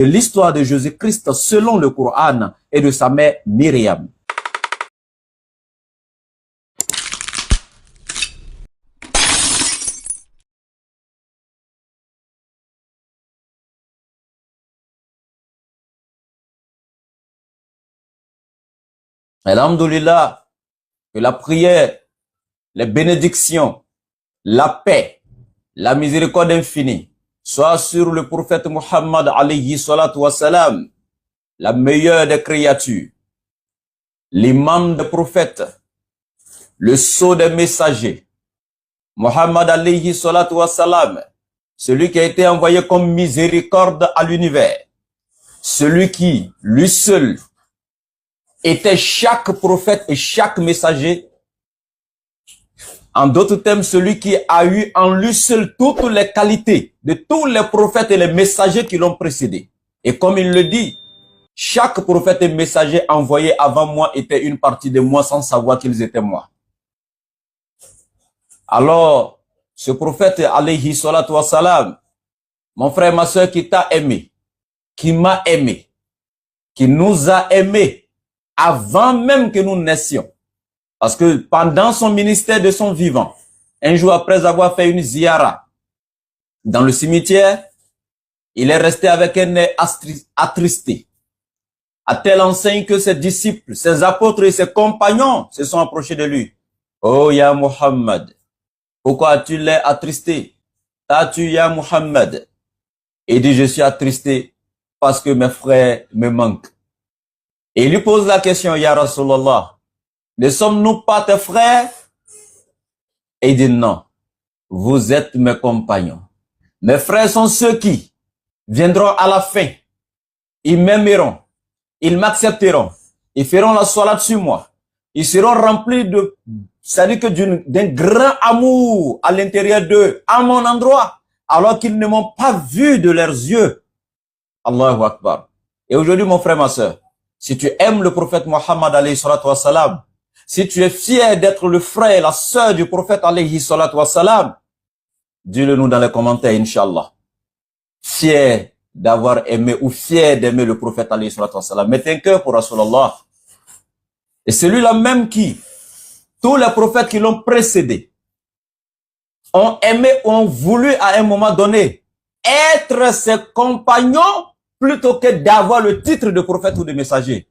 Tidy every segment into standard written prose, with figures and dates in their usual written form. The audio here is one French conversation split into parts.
de l'histoire de Jésus-Christ selon le Coran et de sa mère Myriam. Alhamdulillah, que la prière, les bénédictions, la paix, la miséricorde infinie soit sur le prophète Muhammad alayhi salatu wassalam, la meilleure des créatures, l'imam des prophètes, le sceau des messagers, Muhammad alayhi salatu wassalam, celui qui a été envoyé comme miséricorde à l'univers, celui qui, lui seul, était chaque prophète et chaque messager. En d'autres termes, celui qui a eu en lui seul toutes les qualités de tous les prophètes et les messagers qui l'ont précédé. Et comme il le dit, chaque prophète et messager envoyé avant moi était une partie de moi sans savoir qu'ils étaient moi. Alors, ce prophète, alayhi salatu wassalam, mon frère, ma soeur, qui t'a aimé, qui m'a aimé, qui nous a aimés avant même que nous naissions. Parce que pendant son ministère de son vivant, un jour après avoir fait une ziyara dans le cimetière, il est resté avec un air attristé, à telle enseigne que ses disciples, ses apôtres et ses compagnons se sont approchés de lui. Oh ya Muhammad, pourquoi as-tu l'air attristé? T'as-tu ya Muhammad? Et il dit, je suis attristé parce que mes frères me manquent. Et il lui pose la question, ya Rasulallah, ne sommes-nous pas tes frères? Et il dit non, vous êtes mes compagnons. Mes frères sont ceux qui viendront à la fin. Ils m'aimeront, ils m'accepteront, ils feront la salat sur moi. Ils seront remplis de, c'est-à-dire que d'un grand amour à l'intérieur d'eux, à mon endroit, alors qu'ils ne m'ont pas vu de leurs yeux. Allahu Akbar. Et aujourd'hui, mon frère, ma soeur, si tu aimes le prophète Muhammad alayhi salatu wassalam, si tu es fier d'être le frère et la sœur du prophète alayhi salatu wassalam, dis-le nous dans les commentaires, Inch'Allah. Fier d'avoir aimé ou fier d'aimer le prophète alayhi salatu wassalam. Mettez un cœur pour Rasulallah. Et celui-là même qui, tous les prophètes qui l'ont précédé, ont aimé ou ont voulu à un moment donné être ses compagnons plutôt que d'avoir le titre de prophète ou de messager.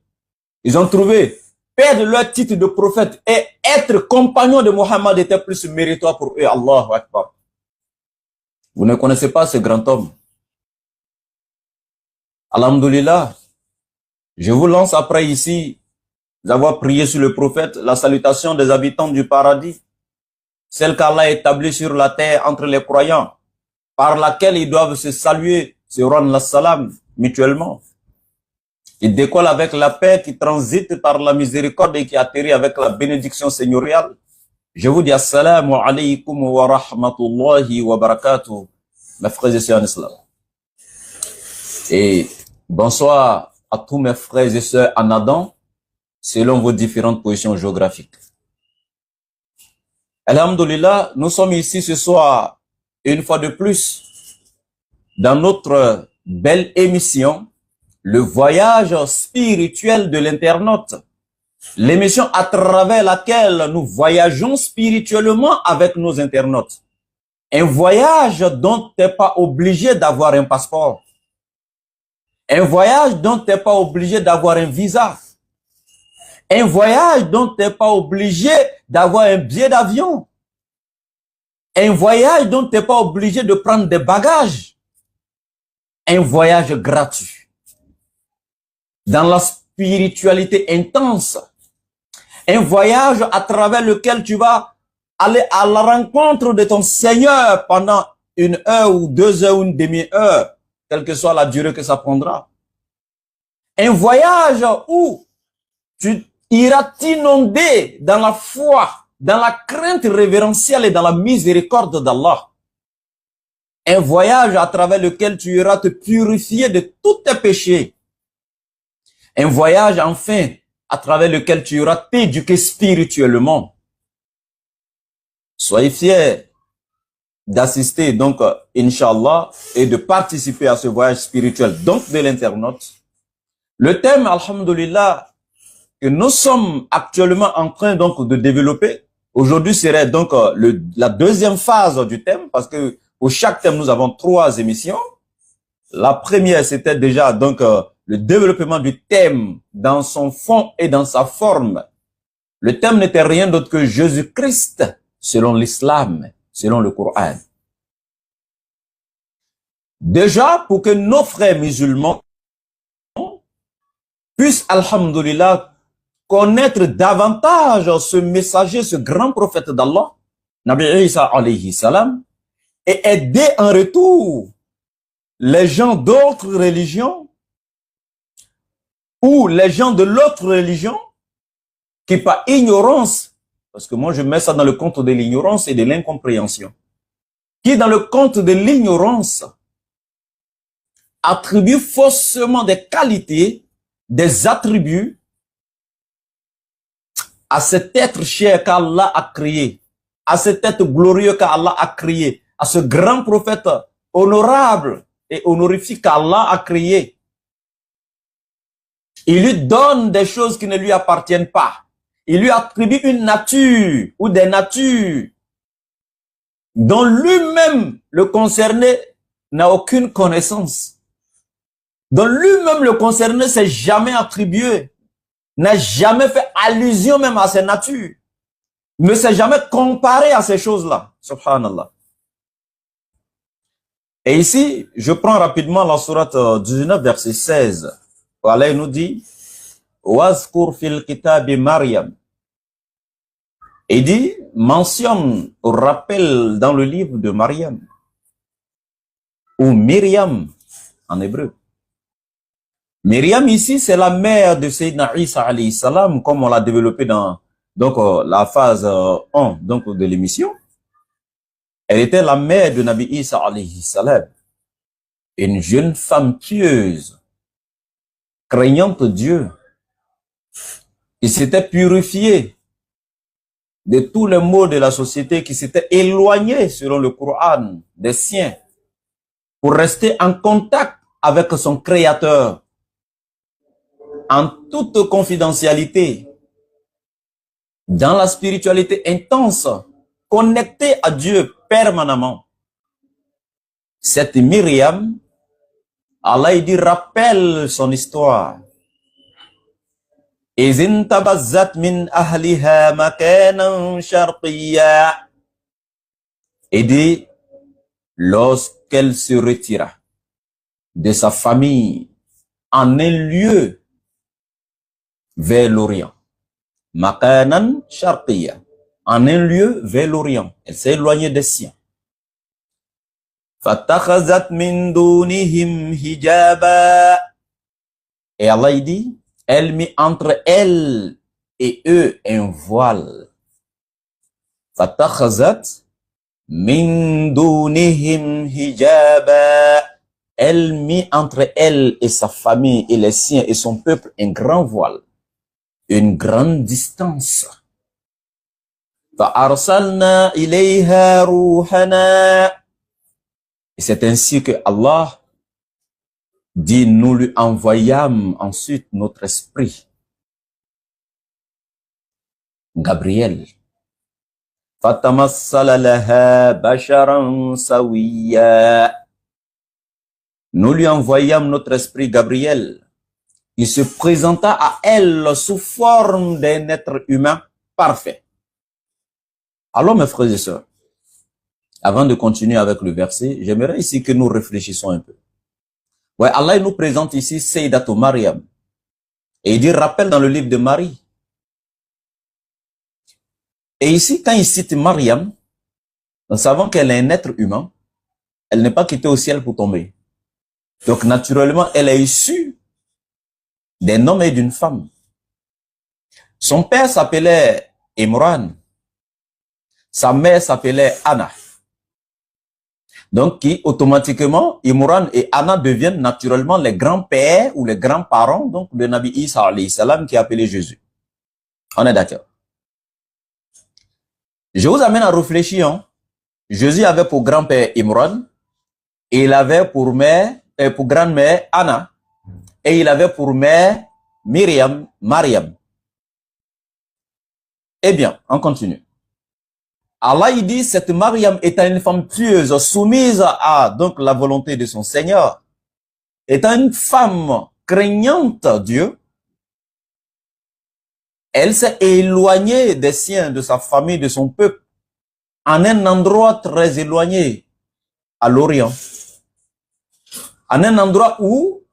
Ils ont trouvé perdre leur titre de prophète et être compagnon de Mohammed était plus méritoire pour eux. Allahu Akbar. Vous ne connaissez pas ce grand homme. Alhamdulillah. Je vous lance après ici d'avoir prié sur le prophète, la salutation des habitants du paradis, celle qu'Allah a établie sur la terre entre les croyants, par laquelle ils doivent se saluer, se rendre la salam mutuellement. Il décolle avec la paix qui transite par la miséricorde et qui atterrit avec la bénédiction seigneuriale. Je vous dis assalamu alaykum wa rahmatullahi wa barakatuh, mes frères et sœurs en islam. Et bonsoir à tous mes frères et sœurs en Adam, selon vos différentes positions géographiques. Alhamdulillah, nous sommes ici ce soir, une fois de plus, dans notre belle émission, le voyage spirituel de l'internaute. L'émission à travers laquelle nous voyageons spirituellement avec nos internautes. Un voyage dont tu n'es pas obligé d'avoir un passeport. Un voyage dont tu n'es pas obligé d'avoir un visa. Un voyage dont tu n'es pas obligé d'avoir un billet d'avion. Un voyage dont tu n'es pas obligé de prendre des bagages. Un voyage gratuit. Dans la spiritualité intense. Un voyage à travers lequel tu vas aller à la rencontre de ton Seigneur pendant 1 heure ou 2 heures ou une demi-heure, quelle que soit la durée que ça prendra. Un voyage où tu iras t'inonder dans la foi, dans la crainte révérentielle et dans la miséricorde d'Allah. Un voyage à travers lequel tu iras te purifier de tous tes péchés. Un voyage enfin à travers lequel tu iras t'éduquer spirituellement. Soyez fiers d'assister, donc, Inch'Allah, et de participer à ce voyage spirituel, donc de l'internaute. Le thème, alhamdulillah, que nous sommes actuellement en train donc de développer, aujourd'hui serait donc la deuxième phase du thème, parce que pour chaque thème, nous avons 3 émissions. La première, c'était déjà donc le développement du thème dans son fond et dans sa forme. Le thème n'était rien d'autre que Jésus-Christ selon l'islam, selon le Coran. Déjà, pour que nos frères musulmans puissent, alhamdulillah, connaître davantage ce messager, ce grand prophète d'Allah, Nabi Isa alayhi salam, et aider en retour les gens d'autres religions ou les gens de l'autre religion qui par ignorance, parce que moi je mets ça dans le compte de l'ignorance et de l'incompréhension, qui dans le compte de l'ignorance attribue faussement des qualités, des attributs à cet être cher qu'Allah a créé, à cet être glorieux qu'Allah a créé, à ce grand prophète honorable et honorifique qu'Allah a créé. Il lui donne des choses qui ne lui appartiennent pas. Il lui attribue une nature ou des natures dont lui-même, le concerné, n'a aucune connaissance. Dont lui-même, le concerné, s'est jamais attribué, n'a jamais fait allusion même à ces natures, ne s'est jamais comparé à ces choses-là. Subhanallah. Et ici, je prends rapidement la sourate 19, verset 16. Allah nous dit, Wazkur fil kitabi Maryam. Il dit, mentionne, rappelle dans le livre de Maryam, ou Myriam en hébreu. Myriam ici, c'est la mère de Sayyidina Isa alayhi salam, comme on l'a développé dans donc, la phase 1 donc, de l'émission. Elle était la mère de Nabi Isa alayhi salam, une jeune femme pieuse, craignante Dieu, qui s'était purifiée de tous les maux de la société, qui s'était éloignée, selon le Coran, des siens, pour rester en contact avec son Créateur, en toute confidentialité, dans la spiritualité intense, connectée à Dieu permanemment. Cette Myriam, Allah il dit, rappelle son histoire. إِذِ انْتَبَذَّتْ مِنْ أَهْلِهَا مَكَانًا شَرْقِيًّا. Il dit, lorsqu'elle se retira de sa famille en un lieu vers l'Orient. Makanan Sharqiyya. En un lieu vers l'Orient. Elle s'est éloignée des siens. Fatakhazat min dunihim hijaba. Et Allah il dit, elle mit entre elle et eux un voile. Fatakhazat min dunihim hijaba. Elle mit entre elle et sa famille et les siens et son peuple un grand voile. Une grande distance. فَأَرْسَلْنَا إِلَيْهَا رُوحَنَا. Et c'est ainsi que Allah dit, nous lui envoyâmes ensuite notre esprit. Gabriel. فَتَمَثَّلَ لَهَا بَشَرًا سَوِيًّا. Nous lui envoyâmes notre esprit Gabriel, qui se présenta à elle sous forme d'un être humain parfait. Alors mes frères et sœurs, avant de continuer avec le verset, j'aimerais ici que nous réfléchissons un peu. Ouais, Allah nous présente ici Sayyidatou Maryam. Et il dit, rappelle dans le livre de Marie. Et ici, quand il cite Maryam, nous savons qu'elle est un être humain. Elle n'est pas quittée au ciel pour tomber. Donc naturellement, elle est issue d'un homme et d'une femme. Son père s'appelait Imran. Sa mère s'appelait Anna. Donc, qui automatiquement, Imran et Anna deviennent naturellement les grands-pères ou les grands-parents donc de Nabi Isa alayhi salam qui est appelé Jésus. On est d'accord. Je vous amène à réfléchir. Hein? Jésus avait pour grand-père Imran, et il avait pour mère, pour grand-mère Anna, et il avait pour mère Mariam. Eh bien, on continue. Allah il dit, cette Mariam étant une femme pieuse, soumise à donc la volonté de son Seigneur, étant une femme craignante Dieu, elle s'est éloignée des siens, de sa famille, de son peuple, en un endroit très éloigné, à l'Orient. En un endroit où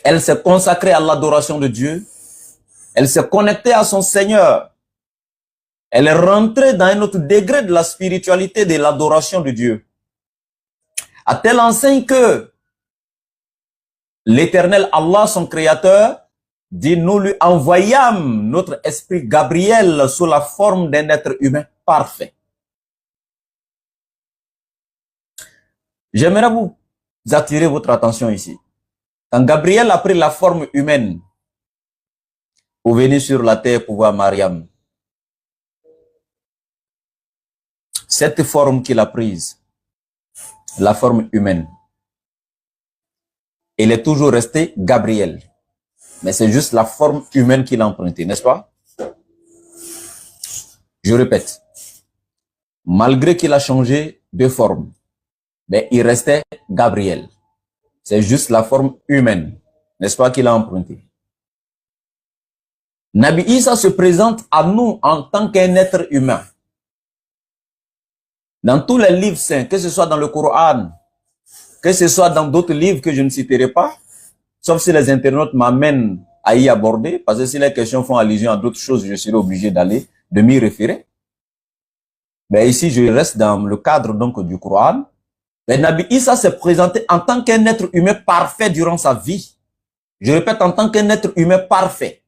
elle s'est consacrée à l'adoration de Dieu, elle s'est connectée à son Seigneur, elle est rentrée dans un autre degré de la spiritualité, de l'adoration de Dieu. À telle enseigne que l'Éternel Allah, son Créateur, dit, nous lui envoyâmes notre esprit Gabriel sous la forme d'un être humain parfait. J'aimerais vous attirer votre attention ici. Quand Gabriel a pris la forme humaine pour venir sur la terre pour voir Mariam, cette forme qu'il a prise, la forme humaine, elle est toujours restée Gabriel. Mais c'est juste la forme humaine qu'il a empruntée, n'est-ce pas? Je répète, malgré qu'il a changé de forme, mais il restait Gabriel. C'est juste la forme humaine, n'est-ce pas, qu'il a empruntée. Nabi Isa se présente à nous en tant qu'un être humain. Dans tous les livres saints, que ce soit dans le Coran, que ce soit dans d'autres livres que je ne citerai pas, sauf si les internautes m'amènent à y aborder, parce que si les questions font allusion à d'autres choses, je serai obligé de m'y référer. Mais ici, je reste dans le cadre donc du Coran. Mais Nabi Isa s'est présenté en tant qu'un être humain parfait durant sa vie. Je répète, en tant qu'un être humain parfait.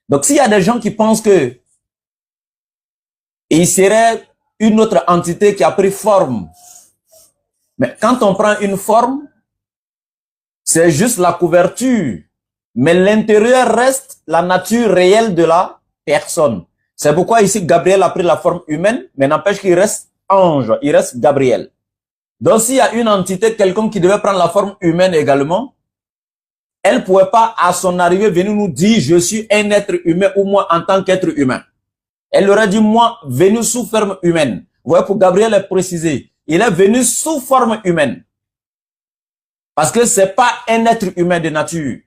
Donc, s'il y a des gens qui pensent que il serait une autre entité qui a pris forme, mais quand on prend une forme, c'est juste la couverture. Mais l'intérieur reste la nature réelle de la personne. C'est pourquoi ici, Gabriel a pris la forme humaine, mais n'empêche qu'il reste ange, il reste Gabriel. Donc, s'il y a une entité, quelqu'un qui devait prendre la forme humaine également, elle ne pouvait pas, à son arrivée, venir nous dire, je suis un être humain ou moi en tant qu'être humain. Elle aurait dit, moi, venu sous forme humaine. Vous voyez, pour Gabriel est précisé, il est venu sous forme humaine. Parce que c'est pas un être humain de nature.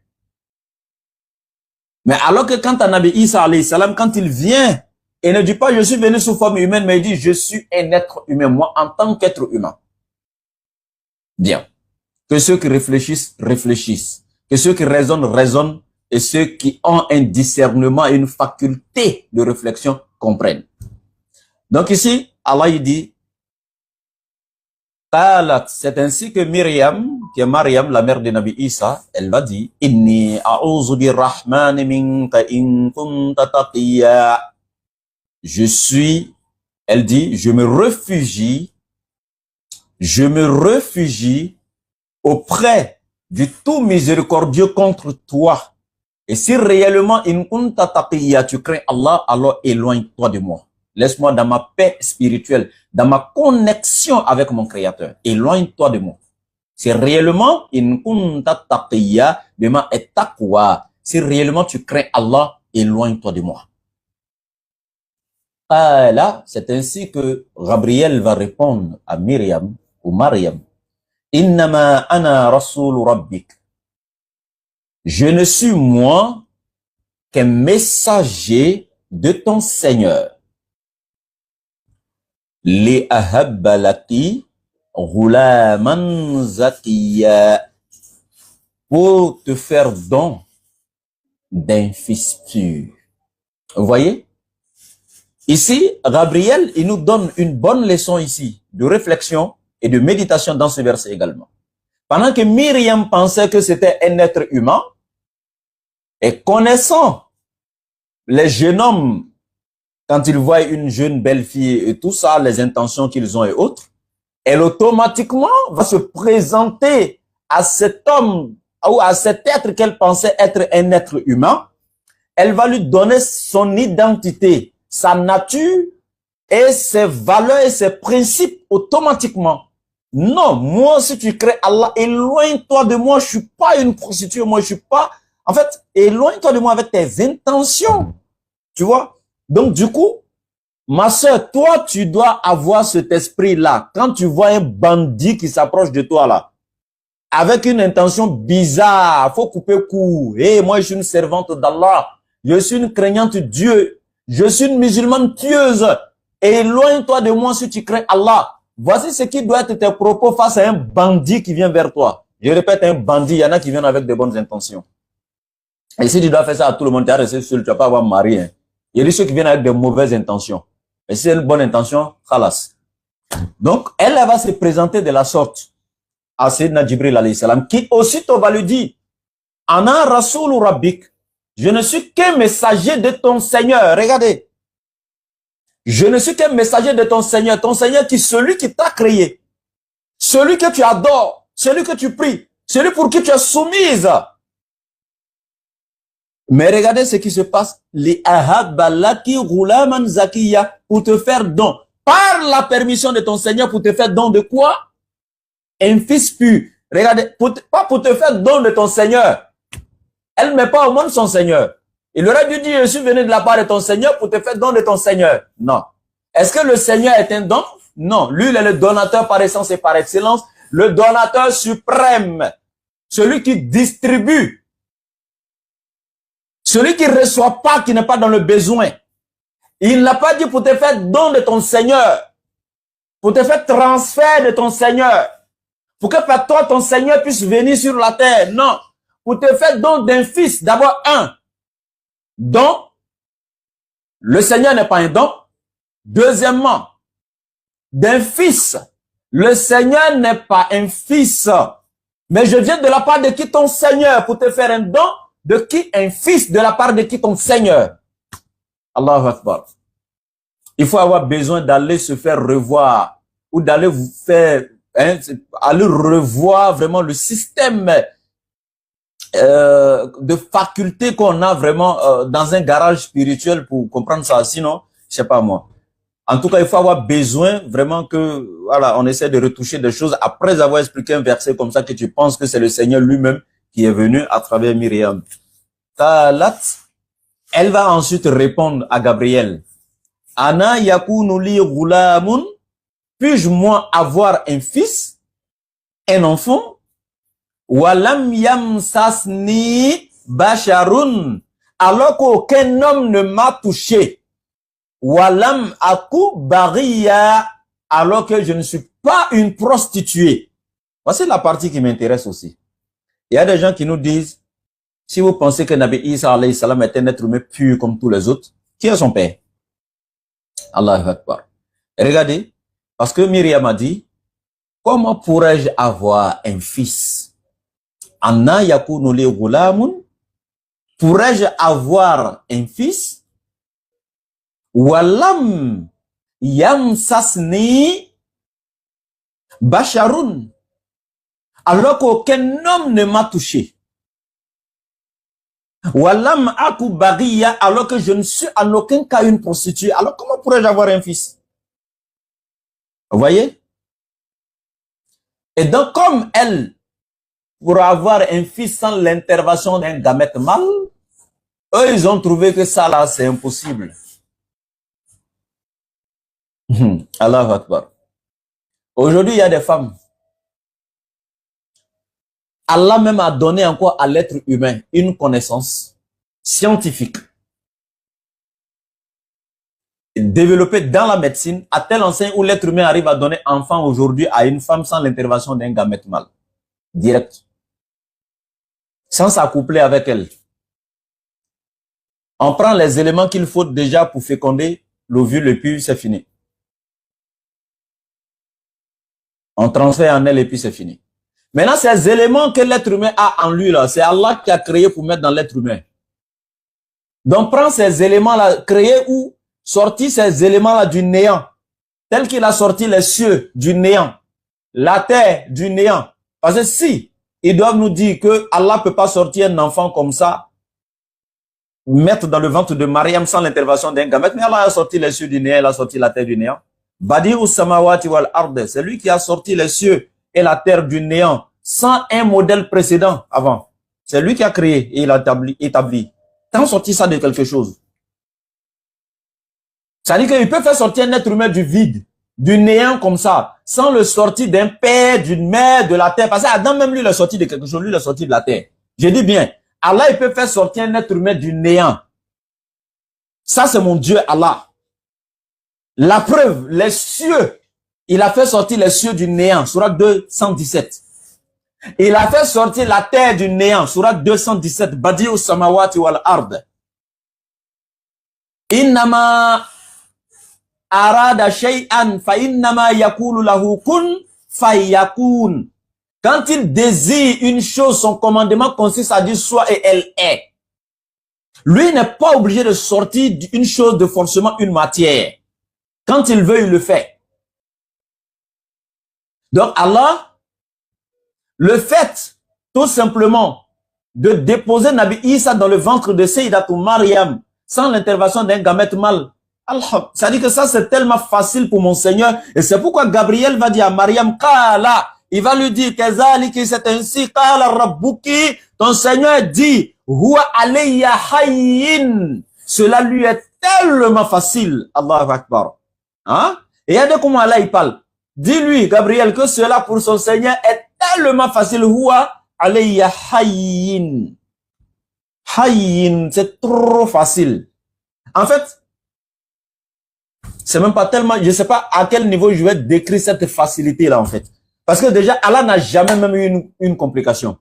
Mais alors que quand Nabi Isa alayhi salam, quand il vient, il ne dit pas, je suis venu sous forme humaine, mais il dit, je suis un être humain, moi, en tant qu'être humain. Bien. Que ceux qui réfléchissent, réfléchissent. Que ceux qui raisonnent, raisonnent. Et ceux qui ont un discernement et une faculté de réflexion comprennent. Donc ici, Allah il dit, c'est ainsi que Myriam, qui est Mariam, la mère de Nabi Isa, elle va dire, Inni a'udhu birrahmani minka in kunta taqiya. Je suis, elle dit, je me réfugie auprès du tout miséricordieux contre toi. Et si réellement in kunta taqiya, tu crains Allah, alors éloigne-toi de moi. Laisse-moi dans ma paix spirituelle, dans ma connexion avec mon Créateur. Éloigne-toi de moi. Si réellement in kunta taqiya, bima et taqwa. Si réellement tu crains Allah, éloigne-toi de moi. Là, c'est ainsi que Gabriel va répondre à Myriam ou Mariam. Innama ana rasoul rabbik. Je ne suis moi qu'un messager de ton Seigneur. Li ahabba laki ghulaman zakiya. Pour te faire don d'un fils pur. Vous voyez? Ici, Gabriel, il nous donne une bonne leçon ici de réflexion et de méditation dans ce verset également. Pendant que Myriam pensait que c'était un être humain, et connaissant les jeunes hommes, quand ils voient une jeune belle fille et tout ça, les intentions qu'ils ont et autres, elle automatiquement va se présenter à cet homme ou à cet être qu'elle pensait être un être humain. Elle va lui donner son identité, sa nature, et ses valeurs et ses principes automatiquement. Non, moi, si tu crées Allah, éloigne-toi de moi, je suis pas une prostituée, moi, je suis pas... En fait, éloigne-toi de moi avec tes intentions, tu vois. Donc, du coup, ma soeur, toi, tu dois avoir cet esprit-là. Quand tu vois un bandit qui s'approche de toi, là, avec une intention bizarre, faut couper court. Et moi, je suis une servante d'Allah. Je suis une craignante de Dieu. Je suis une musulmane pieuse. Éloigne-toi de moi si tu crains Allah. Voici ce qui doit être tes propos face à un bandit qui vient vers toi. Je répète, un bandit, il y en a qui viennent avec de bonnes intentions. Et si tu dois faire ça à tout le monde, tu vas rester seul, tu vas pas avoir mari. Hein. Il y a des ceux qui viennent avec de mauvaises intentions. Mais si c'est une bonne intention, khalas. Donc, elle va se présenter de la sorte à Sayyidina Jibril alayhi salam, qui aussitôt va lui dire, Ana Rasoul Rabbik, je ne suis qu'un messager de ton Seigneur. Regardez. Je ne suis qu'un messager de ton Seigneur qui est celui qui t'a créé, celui que tu adores, celui que tu pries, celui pour qui tu es soumise. Mais regardez ce qui se passe. Pour te faire don. Par la permission de ton Seigneur, pour te faire don de quoi? Un fils pur. Regardez, pas pour te faire don de ton Seigneur. Elle ne met pas au monde son Seigneur. Il aurait dû dire, je suis venu de la part de ton Seigneur pour te faire don de ton Seigneur. Non. Est-ce que le Seigneur est un don? Non. Lui, il est le donateur par essence et par excellence. Le donateur suprême. Celui qui distribue. Celui qui ne reçoit pas, qui n'est pas dans le besoin. Il n'a pas dit pour te faire don de ton Seigneur. Pour te faire transfert de ton Seigneur. Pour que par toi, ton Seigneur puisse venir sur la terre. Non. Pour te faire don d'un fils. D'abord, un. Don. Le Seigneur n'est pas un don. Deuxièmement, d'un fils. Le Seigneur n'est pas un fils. Mais je viens de la part de qui ton Seigneur pour te faire un don. De qui un fils, de la part de qui ton Seigneur. Allahu Akbar. Il faut avoir besoin d'aller se faire revoir ou d'aller vous faire, aller revoir vraiment le système de facultés qu'on a vraiment dans un garage spirituel pour comprendre ça. Sinon, je sais pas moi. En tout cas, il faut avoir besoin vraiment que, voilà, on essaie de retoucher des choses après avoir expliqué un verset comme ça que tu penses que c'est le Seigneur lui-même qui est venu à travers Myriam. Talat, elle va ensuite répondre à Gabriel. Ana yakunu li ghulamun, puis-je moi avoir un fils, un enfant? Walam yamsasni basharun, alors qu'aucun homme ne m'a touché. Walam aku bariya, alors que je ne suis pas une prostituée. Voici la partie qui m'intéresse aussi. Il y a des gens qui nous disent, si vous pensez que Nabi Isa alayhi salam est un être humain pur comme tous les autres, qui est son père? Allahu Akbar. Regardez, parce que Myriam a dit, comment pourrais-je avoir un fils? Anna yakunu li ghulamun, pourrais-je avoir un fils? Walam yamsasni basharun, alors qu'aucun homme ne m'a touché. Walam aku bariya, alors que je ne suis en aucun cas une prostituée. Alors comment pourrais-je avoir un fils? Vous voyez? Et donc comme elle, pour avoir un fils sans l'intervention d'un gamète mâle, eux ils ont trouvé que ça là c'est impossible. Allahu Akbar. Aujourd'hui il y a des femmes. Allah même a donné encore à l'être humain une connaissance scientifique développée dans la médecine à tel enseigne où l'être humain arrive à donner enfant aujourd'hui à une femme sans l'intervention d'un gamète mâle. Direct. Sans s'accoupler avec elle. On prend les éléments qu'il faut déjà pour féconder l'ovule et puis c'est fini. On transfère en elle et puis c'est fini. Maintenant, ces éléments que l'être humain a en lui, là, c'est Allah qui a créé pour mettre dans l'être humain. Donc, prends ces éléments-là, créés ou sortis ces éléments-là du néant, tel qu'il a sorti les cieux du néant, la terre du néant. Parce que si ils doivent nous dire que Allah ne peut pas sortir un enfant comme ça, mettre dans le ventre de Mariam sans l'intervention d'un gamète, mais Allah a sorti les cieux du néant, il a sorti la terre du néant. Badi'us samawati wal ard, c'est lui qui a sorti les cieux et la terre du néant sans un modèle précédent avant. C'est lui qui a créé et il a établi. T'as sorti ça de quelque chose. Ça veut dire qu'il peut faire sortir un être humain du vide, du néant comme ça, sans le sortir d'un père, d'une mère, de la terre. Parce qu'Adam même lui, il est sorti de quelque chose, lui, il est sorti de la terre. Je dis bien, Allah, il peut faire sortir un être humain du néant. Ça, c'est mon Dieu, Allah. La preuve, les cieux, il a fait sortir les cieux du néant, sourate 217. Il a fait sortir la terre du néant, sourate 217, Badi'us samawati wal ard. Innama arada shay'an fa innama yakulu lahu kun fayakun. Quand il désire une chose, son commandement consiste à dire soit et elle est. Lui n'est pas obligé de sortir d'une chose, de forcément une matière. Quand il veut, il le fait. Donc Allah, le fait tout simplement de déposer Nabi Isa dans le ventre de Sayyidatou Maryam sans l'intervention d'un gamète mâle, ça dit que ça c'est tellement facile pour mon Seigneur, et c'est pourquoi Gabriel va dire à Maryam, Kala, il va lui dire, Kazaliki, c'est ainsi, Kala Rabbuki, ton Seigneur dit, Huwa alayya hayyin, cela lui est tellement facile, Allahu Akbar. Hein? Et regardez comment Allah il parle. Dis-lui, Gabriel, que cela pour son Seigneur est tellement facile. Huwa alayya hayyin. Hayyin, c'est trop facile. En fait, c'est même pas tellement, je sais pas à quel niveau je vais décrire cette facilité-là, en fait. Parce que déjà, Allah n'a jamais même eu une complication.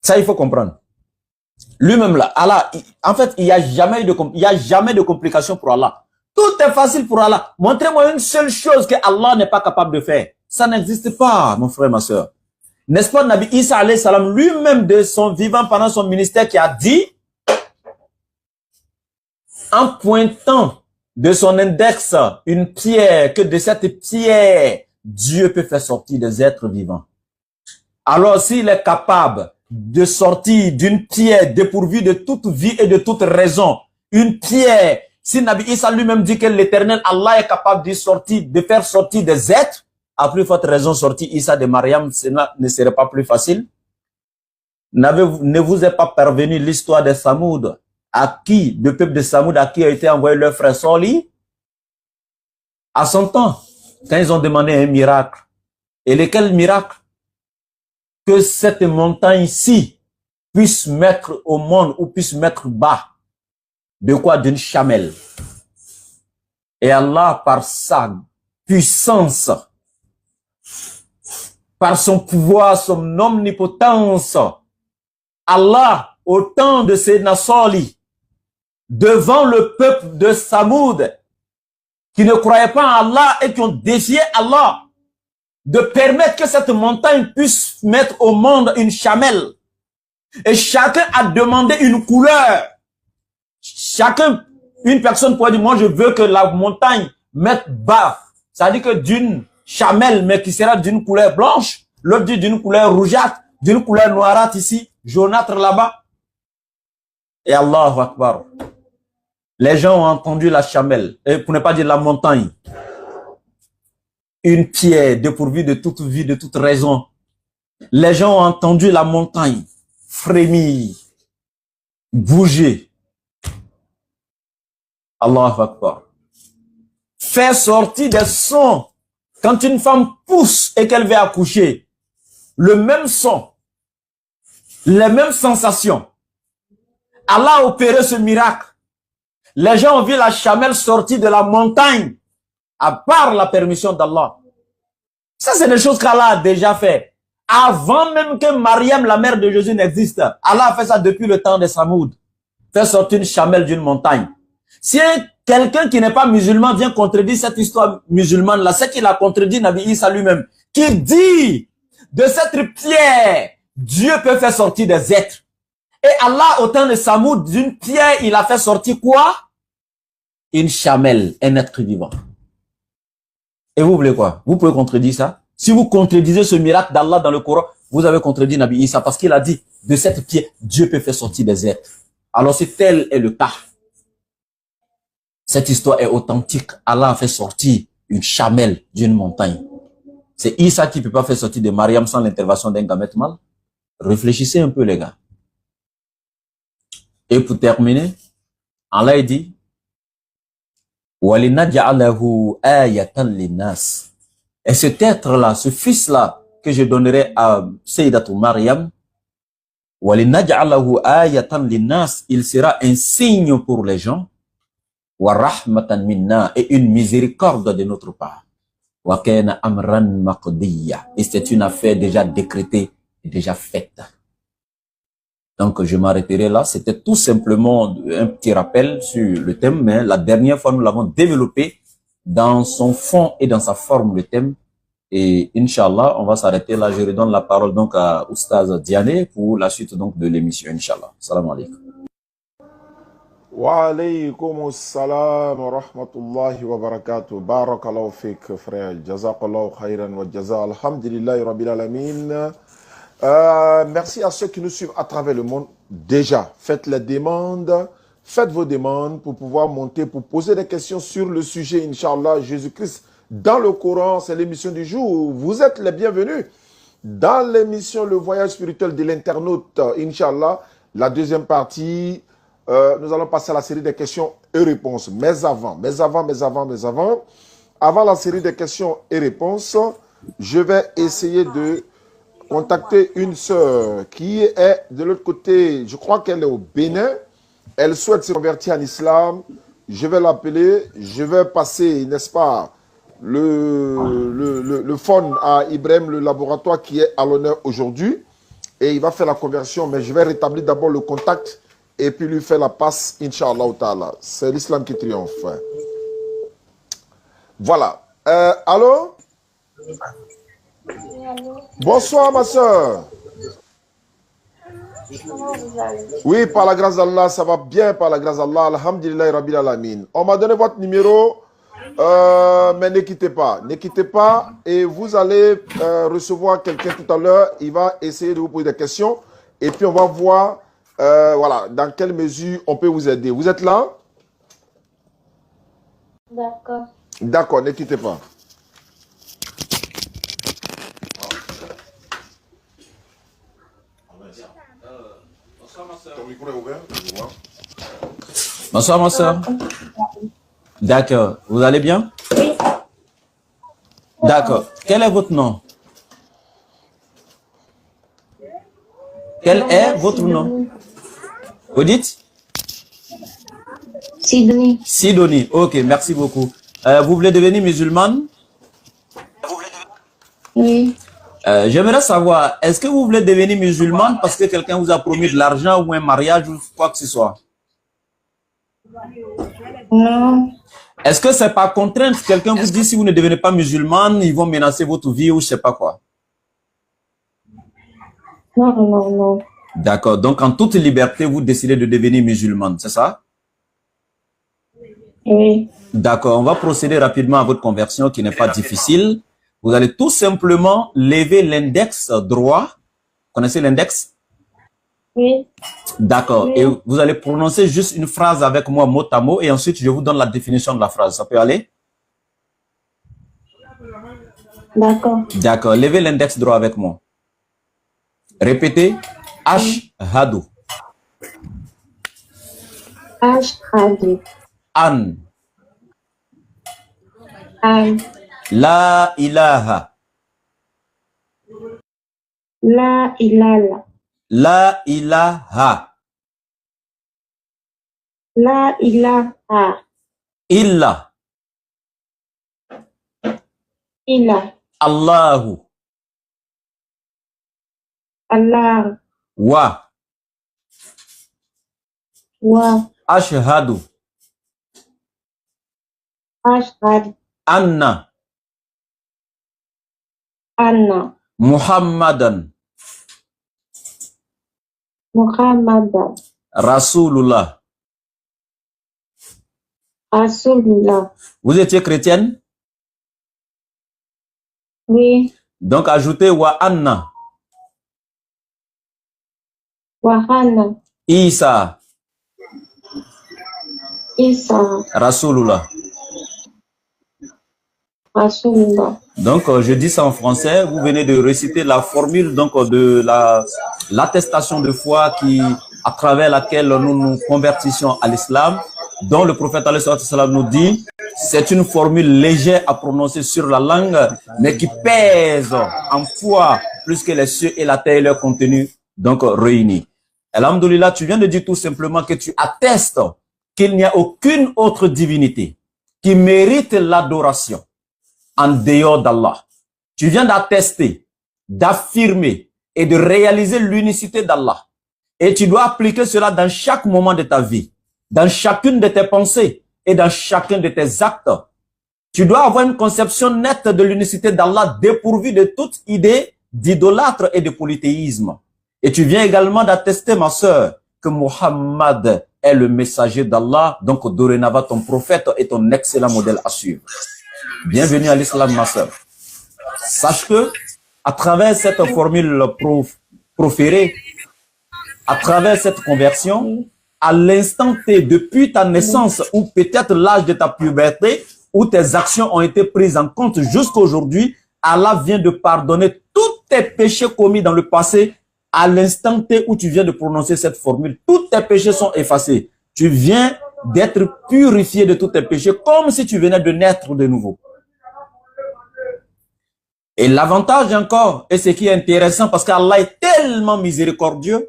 Ça, il faut comprendre. Lui-même là, Allah, en fait, il n'y a jamais de complication pour Allah. Tout est facile pour Allah. Montrez-moi une seule chose que Allah n'est pas capable de faire. Ça n'existe pas, mon frère, ma soeur. N'est-ce pas, Nabi Isa alayhi salam, lui-même de son vivant pendant son ministère, qui a dit, en pointant de son index une pierre, que de cette pierre, Dieu peut faire sortir des êtres vivants. Alors, s'il est capable de sortir d'une pierre dépourvue de toute vie et de toute raison, une pierre, si Nabi Isa lui-même dit que l'éternel Allah est capable de faire sortir des êtres, à plus forte raison sortir Isa de Mariam, cela ne serait pas plus facile. Ne vous est pas parvenu l'histoire de Samoud, le peuple de Samoud, à qui a été envoyé leur frère Soli, à son temps, quand ils ont demandé un miracle. Et lequel miracle? Que cette montagne-ci puisse mettre au monde ou puisse mettre bas. De quoi? D'une chamelle. Et Allah, par sa puissance, par son pouvoir, son omnipotence, Allah, au temps de Sayyidina Sali, devant le peuple de Samoud, qui ne croyaient pas en Allah et qui ont défié Allah, de permettre que cette montagne puisse mettre au monde une chamelle. Et chacun a demandé une couleur. Chacun, une personne pourrait dire, moi je veux que la montagne mette bas. Ça veut dire que d'une chamelle, mais qui sera d'une couleur blanche, l'autre dit d'une couleur rougeâtre, d'une couleur noirâtre ici, jaunâtre là-bas. Et Allahu Akbar. Les gens ont entendu la chamelle, et pour ne pas dire la montagne. Une pierre dépourvue de toute vie, de toute raison. Les gens ont entendu la montagne frémir, bouger. Allahu Akbar. Faire sortir des sons. Quand une femme pousse et qu'elle veut accoucher, le même son, les mêmes sensations. Allah a opéré ce miracle. Les gens ont vu la chamelle sortir de la montagne à part la permission d'Allah. Ça, c'est des choses qu'Allah a déjà fait. Avant même que Mariam, la mère de Jésus, n'existe. Allah a fait ça depuis le temps de Samoud. Faire sortir une chamelle d'une montagne. Si quelqu'un qui n'est pas musulman vient contredire cette histoire musulmane-là, c'est qu'il a contredit Nabi Isa lui-même, qui dit, de cette pierre, Dieu peut faire sortir des êtres. Et Allah, au temps de Samoud, d'une pierre, il a fait sortir quoi? Une chamelle, un être vivant. Et vous voulez quoi? Vous pouvez contredire ça? Si vous contredisez ce miracle d'Allah dans le Coran, vous avez contredit Nabi Isa parce qu'il a dit, de cette pierre, Dieu peut faire sortir des êtres. Alors si tel est le cas, cette histoire est authentique. Allah a fait sortir une chamelle d'une montagne. C'est Isa qui ne peut pas faire sortir de Mariam sans l'intervention d'un gamète mâle. Réfléchissez un peu, les gars. Et pour terminer, Allah dit وَلِنَجْعَلَهُ آيَةً لِلنَّاسِ. Et cet être-là, ce fils-là, que je donnerai à Sayyidatou Mariam, وَلِنَجْعَلَهُ آيَةً لِلنَّاسِ, il sera un signe pour les gens, وَرَحْمَةً مِنَّا, et une miséricorde de notre part. وَكَانَ أَمْرًا مَقْضِيًّا, et c'est une affaire déjà décrétée et déjà faite. Donc, je m'arrêterai là. C'était tout simplement un petit rappel sur le thème, mais la dernière fois, nous l'avons développé dans son fond et dans sa forme, le thème. Et Inch'Allah, on va s'arrêter là. Je redonne la parole donc à Oustaz Diané pour la suite donc de l'émission, Inch'Allah. Salam alaikum. Wa alaykum assalam wa rahmatullahi wa barakatuh. Barakallahu fik, frère. Jazakallahu khairan wa jaza. Alhamdulillahi rabbil alamin. Merci à ceux qui nous suivent à travers le monde. Déjà, faites les demandes, faites vos demandes pour pouvoir monter, pour poser des questions sur le sujet, Inch'Allah, Jésus-Christ dans le Coran. C'est l'émission du jour. Vous êtes les bienvenus dans l'émission Le Voyage spirituel de l'internaute, Inch'Allah. La deuxième partie, nous allons passer à la série des questions et réponses. Mais avant la série des questions et réponses, je vais essayer de contacter une sœur qui est de l'autre côté, je crois qu'elle est au Bénin. Elle souhaite se convertir en islam. Je vais l'appeler, je vais passer, n'est-ce pas, le phone à Ibrahim, le laboratoire qui est à l'honneur aujourd'hui. Et il va faire la conversion, mais je vais rétablir d'abord le contact et puis lui faire la passe, Inch'Allah ta'ala. C'est l'islam qui triomphe. Voilà. Allô? Bonsoir, ma soeur. Oui, par la grâce d'Allah, ça va bien, par la grâce d'Allah. Alhamdulillah, Rabbil Alamin. On m'a donné votre numéro, mais ne quittez pas. Ne quittez pas et vous allez recevoir quelqu'un tout à l'heure. Il va essayer de vous poser des questions et puis on va voir voilà, dans quelle mesure on peut vous aider. Vous êtes là? D'accord. D'accord, ne quittez pas. Ton micro est ouvert, je vois. Bonsoir, ma soeur. D'accord. Vous allez bien? Oui. D'accord. Quel est votre nom? Quel est votre nom? Vous dites? Sidonie. Sidonie. Ok, merci beaucoup. Vous voulez devenir musulmane? Oui. J'aimerais savoir, est-ce que vous voulez devenir musulmane parce que quelqu'un vous a promis de l'argent ou un mariage ou quoi que ce soit? Non. Est-ce que c'est par contrainte? Quelqu'un vous dit si vous ne devenez pas musulmane, ils vont menacer votre vie ou je sais pas quoi? Non. D'accord. Donc, en toute liberté, vous décidez de devenir musulmane, c'est ça? Oui. D'accord. On va procéder rapidement à votre conversion qui n'est pas difficile. Vous allez tout simplement lever l'index droit. Connaissez l'index? Oui. D'accord. Oui. Et vous allez prononcer juste une phrase avec moi mot à mot et ensuite je vous donne la définition de la phrase. Ça peut aller? D'accord. D'accord. Levez l'index droit avec moi. Répétez. Ashhadu. Ashhadu An. an La ilaha. la ilaha La ilaha. la ilaha Illa. illa Allahu. Allah Wa. wa Ashhadu. ashhadu Anna. anna Muhammadan. Muhammadan Rasulullah. Rasulullah. Vous étiez chrétienne? Oui. Donc ajoutez wa Anna. Wahana Isa. Isa, Rasulullah. Rasulullah. Donc, je dis ça en français. Vous venez de réciter la formule donc, de l'attestation de foi à travers laquelle nous nous convertissons à l'islam, dont le prophète nous dit, c'est une formule légère à prononcer sur la langue, mais qui pèse en poids plus que les cieux et la terre et leur contenu, donc réunis. Alhamdoulilah, tu viens de dire tout simplement que tu attestes qu'il n'y a aucune autre divinité qui mérite l'adoration en dehors d'Allah. Tu viens d'attester, d'affirmer et de réaliser l'unicité d'Allah. Et tu dois appliquer cela dans chaque moment de ta vie, dans chacune de tes pensées et dans chacun de tes actes. Tu dois avoir une conception nette de l'unicité d'Allah dépourvue de toute idée d'idolâtre et de polythéisme. Et tu viens également d'attester, ma sœur, que Muhammad est le messager d'Allah, donc dorénavant ton prophète est ton excellent modèle à suivre. Bienvenue à l'islam, ma sœur. Sache que, à travers cette formule proférée, à travers cette conversion, à l'instant T, depuis ta naissance ou peut-être l'âge de ta puberté, où tes actions ont été prises en compte jusqu'à aujourd'hui, Allah vient de pardonner tous tes péchés commis dans le passé. À l'instant T où tu viens de prononcer cette formule, tous tes péchés sont effacés. Tu viens d'être purifié de tous tes péchés comme si tu venais de naître de nouveau. Et l'avantage encore, et ce qui est intéressant parce qu'Allah est tellement miséricordieux,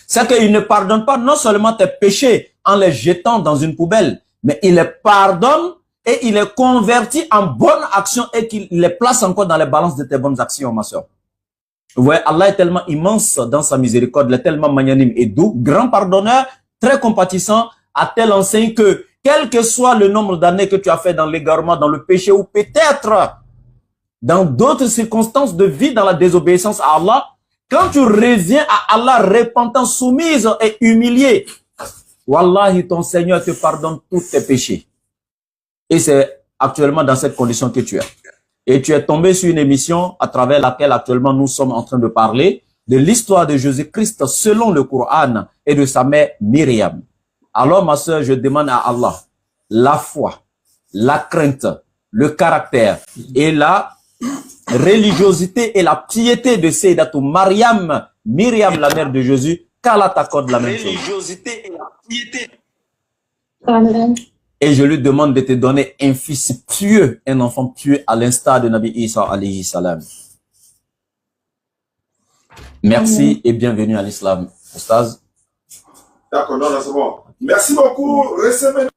c'est qu'il ne pardonne pas non seulement tes péchés en les jetant dans une poubelle, mais il les pardonne et il les convertit en bonnes actions et qu'il les place encore dans les balances de tes bonnes actions, ma soeur. Vous voyez, Allah est tellement immense dans sa miséricorde, il est tellement magnanime et doux, grand pardonneur, très compatissant, à telle enseigne que, quel que soit le nombre d'années que tu as fait dans l'égarement, dans le péché, ou peut-être dans d'autres circonstances de vie, dans la désobéissance à Allah, quand tu reviens à Allah repentant, soumise et humilié, wallahi, ton Seigneur te pardonne tous tes péchés. Et c'est actuellement dans cette condition que tu es. Et tu es tombé sur une émission à travers laquelle actuellement nous sommes en train de parler de l'histoire de Jésus-Christ selon le Coran et de sa mère Myriam. Alors ma soeur, je demande à Allah la foi, la crainte, le caractère et la religiosité et la piété de Sayyidatou Myriam, la mère de Jésus, qu'Allah t'accorde la même chose. Religiosité et la piété. Amen. Et je lui demande de te donner un fils pieux, un enfant pieux à l'instar de Nabi Isa alayhi salam. Merci et bienvenue à l'islam, Oustaz. D'accord, non, c'est bon. Merci beaucoup. Recevez.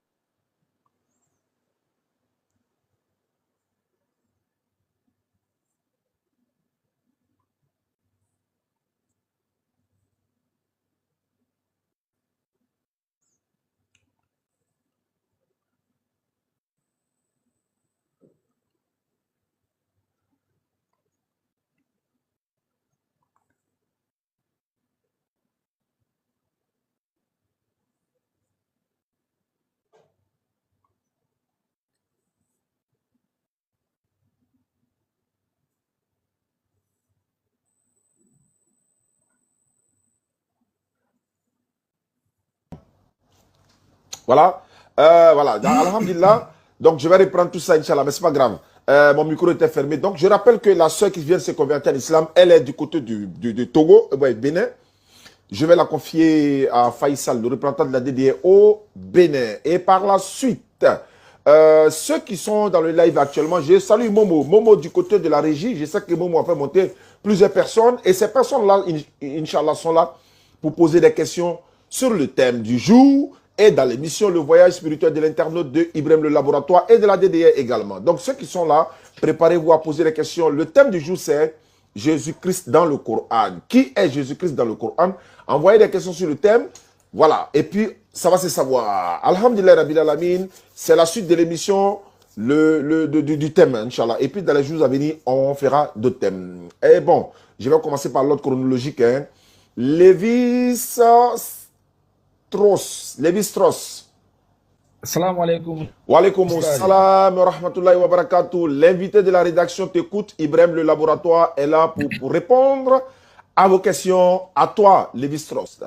Voilà. Voilà. Alhamdulillah. Donc, je vais reprendre tout ça, Inch'Allah, mais c'est pas grave. Mon micro était fermé. Donc, je rappelle que la soeur qui vient de se convertir à l'islam, elle est du côté du Togo, Bénin. Je vais la confier à Faisal, le représentant de la DDA au Bénin. Et par la suite, ceux qui sont dans le live actuellement, je salue Momo. Momo du côté de la régie. Je sais que Momo a fait monter plusieurs personnes. Et ces personnes-là, Inch'Allah, sont là pour poser des questions sur le thème du jour et dans l'émission Le Voyage spirituel de l'internaute de Ibrahim le Laboratoire et de la DDA également. Donc, ceux qui sont là, préparez-vous à poser des questions. Le thème du jour, c'est Jésus-Christ dans le Coran. Qui est Jésus-Christ dans le Coran? Envoyez des questions sur le thème. Voilà. Et puis, ça va se savoir. Alhamdulillah Rabbil Alamin. C'est la suite de l'émission du thème, Inch'Allah. Et puis, dans les jours à venir, on fera d'autres thèmes. Et bon, je vais commencer par l'ordre chronologique. Hein. Lévi-Strauss. Salam alaikum. Wa alaikum salam wa rahmatullahi wa barakatuh. L'invité de la rédaction t'écoute. Ibrahim le Laboratoire est là pour répondre à vos questions. À toi, Lévi-Strauss.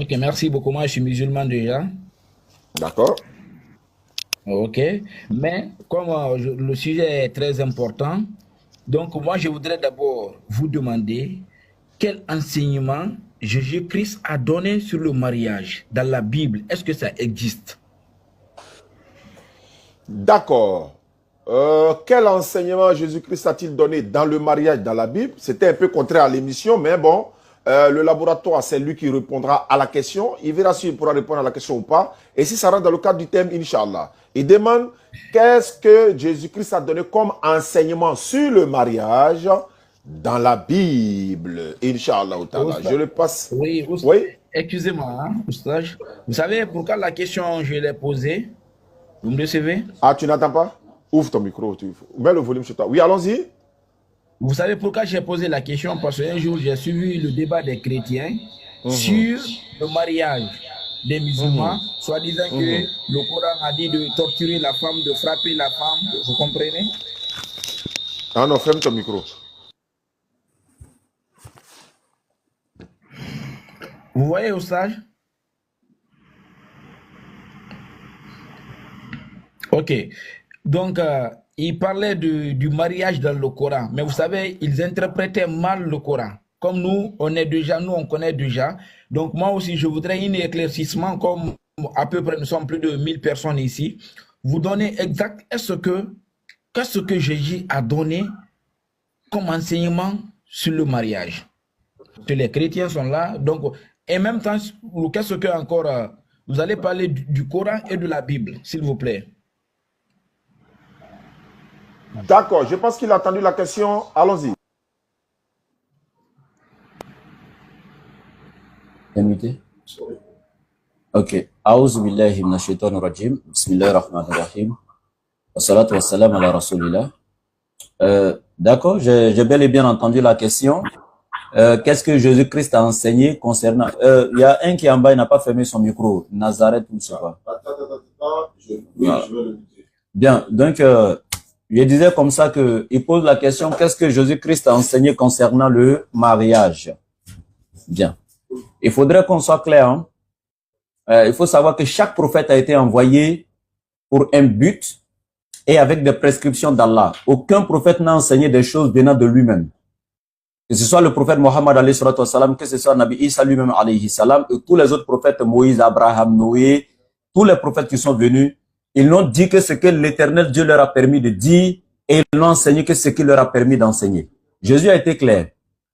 Ok, merci beaucoup. Moi, je suis musulman déjà. D'accord. Ok, mais comme le sujet est très important, donc moi je voudrais d'abord vous demander quel enseignement Jésus-Christ a donné sur le mariage dans la Bible. Est-ce que ça existe? D'accord. Quel enseignement Jésus-Christ a-t-il donné dans le mariage dans la Bible? C'était un peu contraire à l'émission, mais bon, le laboratoire, c'est lui qui répondra à la question. Il verra s'il pourra répondre à la question ou pas. Et si ça rentre dans le cadre du thème, Inch'Allah. Il demande qu'est-ce que Jésus-Christ a donné comme enseignement sur le mariage dans la Bible. Inch'Allah. Je le passe. Oui, Oui? excusez-moi, hein, oustaz. Vous savez pourquoi la question je l'ai posée? Vous me recevez? Ah, tu n'entends pas? Ouvre ton micro. Mets le volume sur toi. Oui, allons-y. Vous savez pourquoi j'ai posé la question? Parce qu'un jour, j'ai suivi le débat des chrétiens sur le mariage des musulmans, soit disant que le Coran a dit de torturer la femme, de frapper la femme. Vous comprenez? Ah non, ferme ton micro. Vous voyez au sage? Ok. Donc, il parlait du mariage dans le Coran. Mais vous savez, ils interprétaient mal le Coran. Comme nous, on connaît déjà. Donc, moi aussi, je voudrais un éclaircissement, comme à peu près, nous sommes plus de 1000 personnes ici. Vous donnez exact, qu'est-ce que Jésus a donné comme enseignement sur le mariage? Que les chrétiens sont là. Donc, et en même temps, qu'est-ce que encore, vous allez parler du Coran et de la Bible, s'il vous plaît. D'accord, je pense qu'il a entendu la question. Allons-y. Ok. A'udhu billahi minash shaitanir rajim. Bismillahir rahmanir rahim. Wassalatu wassalamu ala rasulillah. D'accord, j'ai bel et bien entendu la question. Qu'est-ce que Jésus-Christ a enseigné concernant... Il y a un qui est en bas, il n'a pas fermé son micro. Nazareth ou je sais pas. Voilà. Bien, donc... je disais comme ça que il pose la question, qu'est-ce que Jésus-Christ a enseigné concernant le mariage? Bien. Il faudrait qu'on soit clair. Hein? Il faut savoir que chaque prophète a été envoyé pour un but et avec des prescriptions d'Allah. Aucun prophète n'a enseigné des choses venant de lui-même. Que ce soit le prophète Mohammed alayhi salatu wassalam, que ce soit Nabi Isa lui-même alayhi salam, et tous les autres prophètes, Moïse, Abraham, Noé, tous les prophètes qui sont venus, ils n'ont dit que ce que l'Éternel Dieu leur a permis de dire et ils n'ont enseigné que ce qu'il leur a permis d'enseigner. Jésus a été clair.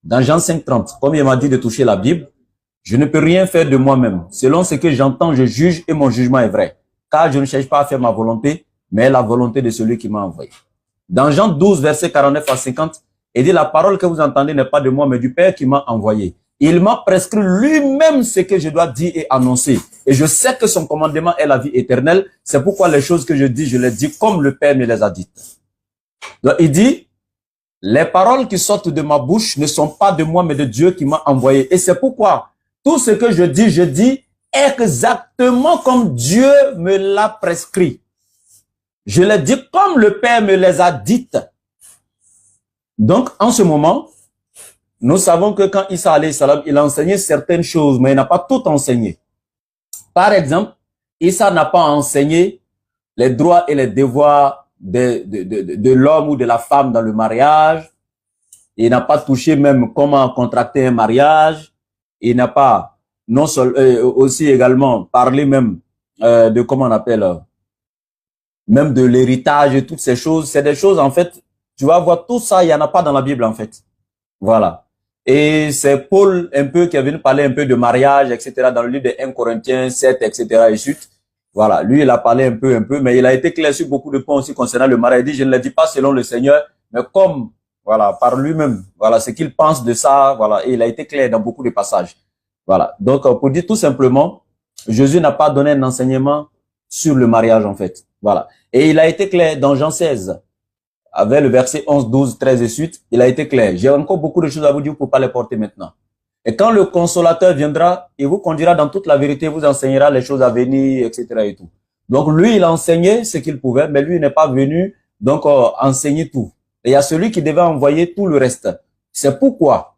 Dans Jean 5,30, comme il m'a dit de toucher la Bible, je ne peux rien faire de moi-même. Selon ce que j'entends, je juge et mon jugement est vrai. Car je ne cherche pas à faire ma volonté, mais la volonté de celui qui m'a envoyé. Dans Jean 12, versets 49 à 50, il dit la parole que vous entendez n'est pas de moi, mais du Père qui m'a envoyé. Il m'a prescrit lui-même ce que je dois dire et annoncer. Et je sais que son commandement est la vie éternelle. C'est pourquoi les choses que je dis, je les dis comme le Père me les a dites. Donc, il dit, les paroles qui sortent de ma bouche ne sont pas de moi, mais de Dieu qui m'a envoyé. Et c'est pourquoi tout ce que je dis exactement comme Dieu me l'a prescrit. Je les dis comme le Père me les a dites. Donc, en ce moment, nous savons que quand Isa alayhi salam, il a enseigné certaines choses, mais il n'a pas tout enseigné. Par exemple, Isa n'a pas enseigné les droits et les devoirs de l'homme ou de la femme dans le mariage. Il n'a pas touché même comment contracter un mariage. Il n'a pas non seulement aussi également parlé même de comment on appelle même de l'héritage et toutes ces choses. C'est des choses en fait, tu vas voir tout ça, il n'y en a pas dans la Bible en fait. Voilà. Et c'est Paul un peu qui est venu parler un peu de mariage, etc. dans le livre de 1 Corinthiens 7, etc. et suite. Voilà. Lui, il a parlé un peu, mais il a été clair sur beaucoup de points aussi concernant le mariage. Il dit, je ne le dis pas selon le Seigneur, mais comme, voilà, par lui-même. Voilà, ce qu'il pense de ça, voilà. Et il a été clair dans beaucoup de passages. Voilà. Donc, pour dire tout simplement, Jésus n'a pas donné un enseignement sur le mariage, en fait. Voilà. Et il a été clair dans Jean 16. Avec le verset 11, 12, 13 et suite, il a été clair. J'ai encore beaucoup de choses à vous dire pour ne pas les porter maintenant. Et quand le consolateur viendra, il vous conduira dans toute la vérité, vous enseignera les choses à venir, etc. et tout. Donc lui, il a enseigné ce qu'il pouvait, mais lui, il n'est pas venu donc enseigner tout. Et il y a celui qui devait envoyer tout le reste. C'est pourquoi,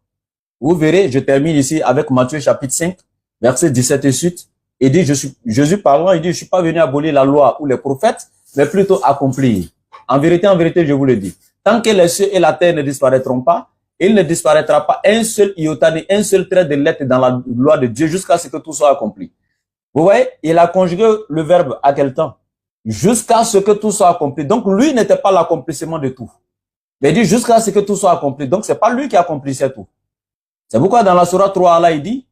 vous verrez, je termine ici avec Matthieu chapitre 5, verset 17 et suite. Il dit, Jésus parlant, il dit, je suis pas venu abolir la loi ou les prophètes, mais plutôt accomplir. En vérité, je vous le dis. Tant que les cieux et la terre ne disparaîtront pas, il ne disparaîtra pas un seul iota, ni un seul trait de lettre dans la loi de Dieu jusqu'à ce que tout soit accompli. Vous voyez, il a conjugué le verbe à quel temps? Jusqu'à ce que tout soit accompli. Donc, lui n'était pas l'accomplissement de tout. Mais il dit jusqu'à ce que tout soit accompli. Donc, c'est pas lui qui accomplissait tout. C'est pourquoi dans la sourate 3, Allah, il dit,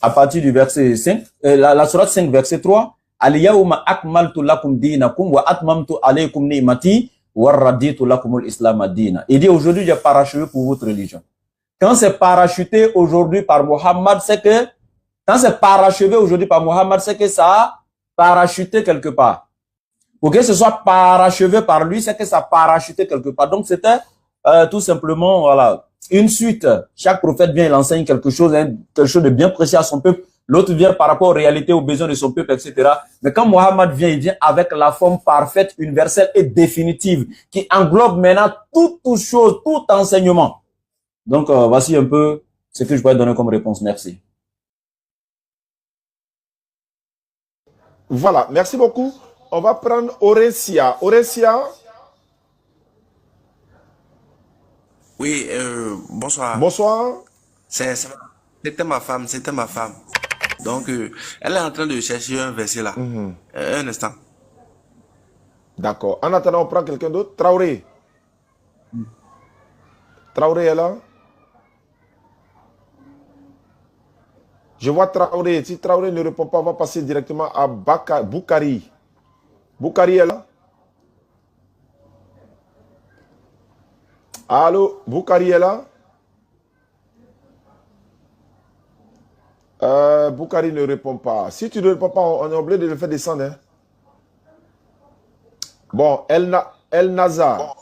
à partir du verset 5, la sourate 5, verset 3, Al-yawma akmaltu lakum dinakum wa atmamtu alaykum ni'mati wa raditu lakum al-islam ad-dina. Il dit aujourd'hui, j'ai parachuté pour votre religion. Quand c'est parachuté aujourd'hui par Mohammed, c'est que, quand c'est parachevé aujourd'hui par Mohammed, c'est que ça a parachuté quelque part. Pour que ce soit parachevé par lui, c'est que ça a parachuté quelque part. Donc c'était tout simplement, voilà, une suite. Chaque prophète vient, il enseigne quelque chose de bien précis à son peuple. L'autre vient par rapport aux réalités, aux besoins de son peuple, etc. Mais quand Mohammed vient, il vient avec la forme parfaite, universelle et définitive, qui englobe maintenant toute chose, tout enseignement. Donc, voici un peu ce que je pourrais donner comme réponse. Merci. Voilà, merci beaucoup. On va prendre Orencia. Orencia. Oui, bonsoir. Bonsoir. C'était ma femme. Donc, elle est en train de chercher un verset là. Un instant. D'accord. En attendant, on prend quelqu'un d'autre. Traoré. Traoré est là. Je vois Traoré. Si Traoré ne répond pas, on va passer directement à Boukari. Boukari est là. Allô, Boukari est là. Boukari ne répond pas. Si tu ne réponds pas, on est obligé de le faire descendre. Hein. Bon, El Nazar.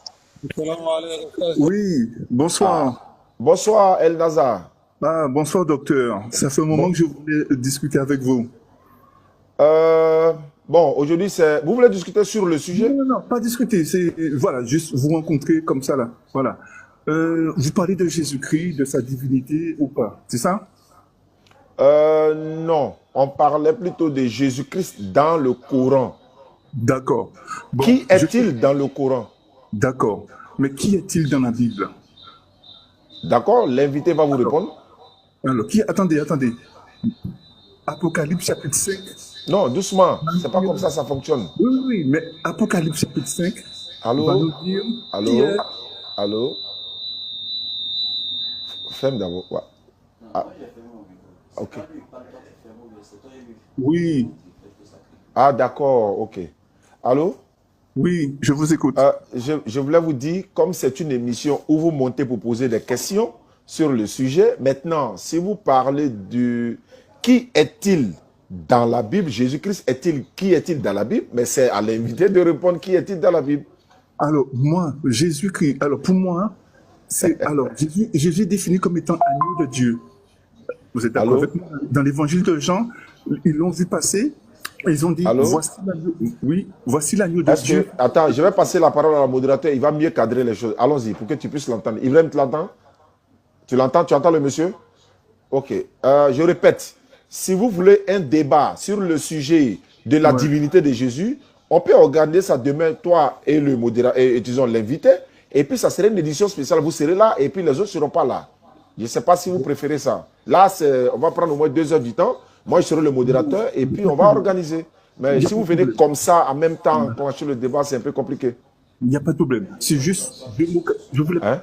Oui, bonsoir. Bonsoir, El Nazar. Ah, bonsoir, docteur. Ça fait un moment que je voulais discuter avec vous. Bon, aujourd'hui, c'est... Vous voulez discuter sur le sujet? Non, pas discuter. C'est, voilà, juste vous rencontrer comme ça, là. Voilà. Vous parlez de Jésus-Christ, de sa divinité ou pas? C'est ça? Non. On parlait plutôt de Jésus-Christ dans le Coran. D'accord. Bon, qui est-il dans le Coran? D'accord. Mais qui est-il dans la Bible? D'accord. L'invité va vous répondre. Alors, attendez. Apocalypse chapitre 5. Non, doucement. C'est pas comme ça fonctionne. Oui, mais Apocalypse chapitre 5 allô? va nous dire... Allô? Ferme d'abord. Ouais. Ah. Ok. Oui. Ah, d'accord, ok. Allô? Oui, je vous écoute. Je voulais vous dire, comme c'est une émission où vous montez pour poser des questions sur le sujet, maintenant, si vous parlez du... Qui est-il dans la Bible? Jésus-Christ qui est-il dans la Bible? Mais c'est à l'invité de répondre qui est-il dans la Bible. Alors, moi, Jésus-Christ, alors pour moi, c'est... alors, Jésus est défini comme étant agneau de Dieu. Vous êtes d'accord avec moi? Dans l'évangile de Jean, ils l'ont vu passer, ils ont dit, voici l'agneau de Dieu. Attends, je vais passer la parole à la modérateur, il va mieux cadrer les choses. Allons-y, pour que tu puisses l'entendre. Ibrahim, tu l'entends? Tu l'entends? Tu entends le monsieur? Ok. Je répète, si vous voulez un débat sur le sujet de la divinité de Jésus, on peut organiser ça demain, toi et le modérateur, et disons l'invité, et puis ça serait une édition spéciale. Vous serez là, et puis les autres ne seront pas là. Je ne sais pas si vous préférez ça. Là, on va prendre au moins 2 heures du temps. Moi, je serai le modérateur, et puis on va organiser. Mais si vous venez comme ça, en même temps, pour acheter le débat, c'est un peu compliqué. Il n'y a pas de problème. C'est juste, je voulais... Hein?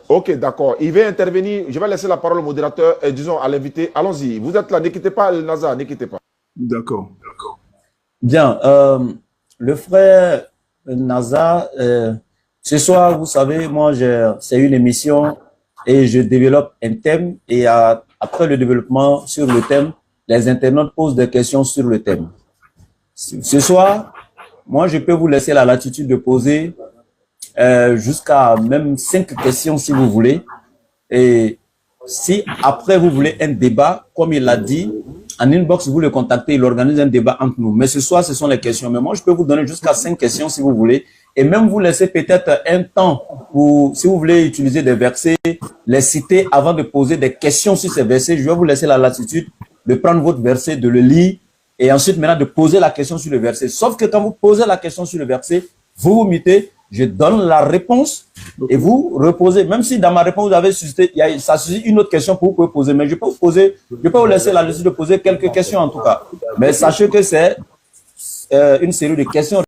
Ok, d'accord. Il va intervenir. Je vais laisser la parole au modérateur, disons à l'invité. Allons-y. Vous êtes là, ne quittez pas, El Nazar, ne quittez pas. D'accord. Bien. Le frère Nazar, ce soir, vous savez, moi, c'est une émission et je développe un thème. Et après le développement sur le thème, les internautes posent des questions sur le thème. Ce soir, moi, je peux vous laisser la latitude de poser jusqu'à même 5 questions si vous voulez. Et si après vous voulez un débat, comme il l'a dit, en inbox, vous le contactez, il organise un débat entre nous. Mais ce soir, ce sont les questions. Mais moi, je peux vous donner jusqu'à 5 questions si vous voulez. Et même vous laisser peut-être un temps pour, si vous voulez utiliser des versets, les citer avant de poser des questions sur ces versets. Je vais vous laisser la latitude de prendre votre verset, de le lire et ensuite maintenant de poser la question sur le verset. Sauf que quand vous posez la question sur le verset, vous vous mutez, je donne la réponse et vous reposez. Même si dans ma réponse, vous avez suscité, ça suscite une autre question que vous pouvez poser, mais je peux vous laisser la lecture de poser quelques questions en tout cas. Mais sachez que c'est une série de questions.